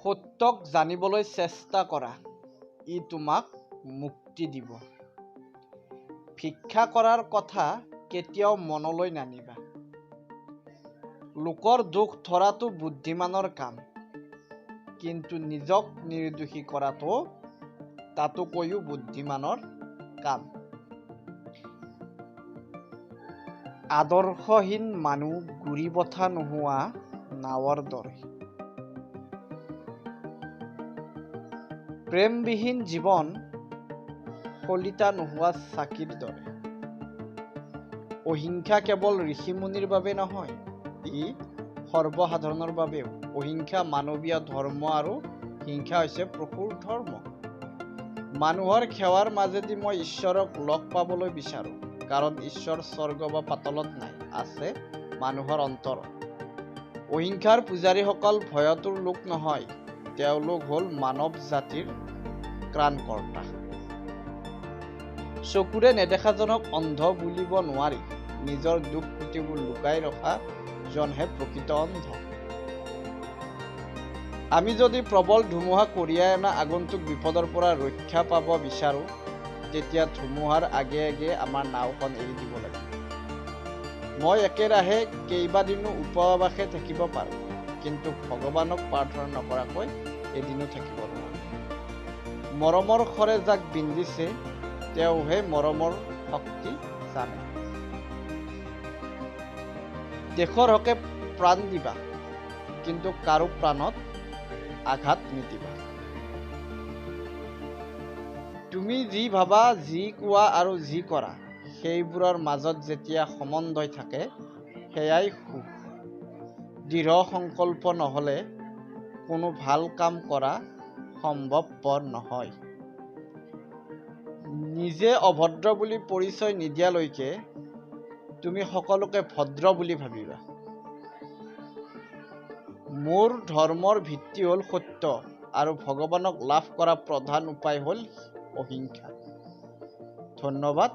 সত্যক জানিবলৈ চেষ্টা কৰা, ই তোমাক মুক্তি দিব। ভিক্ষা কৰাৰ কথা কেতিয়াও মনলৈ নানিবা। লোকৰ দুখ ধৰাটো বুদ্ধিমানৰ কাম, কিন্তু নিজক নিৰ্দোষী কৰাটো তাতোকৈও বুদ্ধিমানৰ কাম। আদৰ্শহীন মানুহ গুৰি বঠা নোহোৱা নাৱৰ দৰে। প্ৰেমবিহীন জীৱন শলিতা নোহোৱা চাকিৰ দৰে। অহিংসা কেৱল ঋষিমুনিৰ বাবে নহয়, ই সৰ্বসাধাৰণৰ বাবেও। অহিংসা মানৱীয় ধৰ্ম আৰু হিংসা হৈছে প্ৰভুৰ ধৰ্ম। মানুহৰ সেৱাৰ মাজেদি মই ঈশ্বৰক লগ পাবলৈ বিচাৰোঁ, কাৰণ ঈশ্বৰ স্বৰ্গ বা পাতালত নাই, আছে মানুহৰ অন্তৰত। অহিংসাৰ পূজাৰীসকল ভয়টোৰ লোক নহয়, তেওঁলোক হ'ল মানৱ জাতিৰ ত্ৰাণকৰ্তা। চকুৰে নেদেখাজনক অন্ধ বুলিব নোৱাৰি। নিজৰ দুখ ক্ৰোটিবোৰ লুকাই ৰখা জনহে প্ৰকৃত অন্ধ। আমি যদি প্ৰবল ধুমুহা কঢ়িয়াই অনা আগন্তুক বিপদৰ পৰা ৰক্ষা পাব বিচাৰোঁ, তেতিয়া ধুমুহাৰ আগে আগে আমাৰ নাওখন এৰি দিব লাগিব। মই একেৰাহে কেইবাদিনো উপবাসে থাকিব পাৰোঁ, কিন্তু ভগৱানক প্ৰাৰ্থনা নকৰাকৈ এদিনো থাকিব নোৱাৰোঁ। মৰমৰ শৰে যাক বিন্দিছে, তেওঁহে মৰমৰ শক্তি জানে। দেশৰ হকে প্ৰাণ দিবা, কিন্তু কাৰো প্ৰাণত আঘাত নিদিবা। তুমি যি ভাবা, যি কোৱা আৰু যি কৰা, সেইবোৰৰ মাজত যেতিয়া সমন্বয় থাকে, সেয়াই সুখ। দৃঢ় সংকল্প নহ'লে কোনো ভাল কাম কৰা সম্ভৱপৰ নহয়। নিজে অভদ্ৰ বুলি পৰিচয় নিদিয়ালৈকে তুমি সকলোকে ভদ্ৰ বুলি ভাবিবা। মোৰ ধৰ্মৰ ভিত্তি হ'ল সত্য, আৰু ভগৱানক লাভ কৰা প্ৰধান উপায় হ'ল অহিংসা। ধন্যবাদ।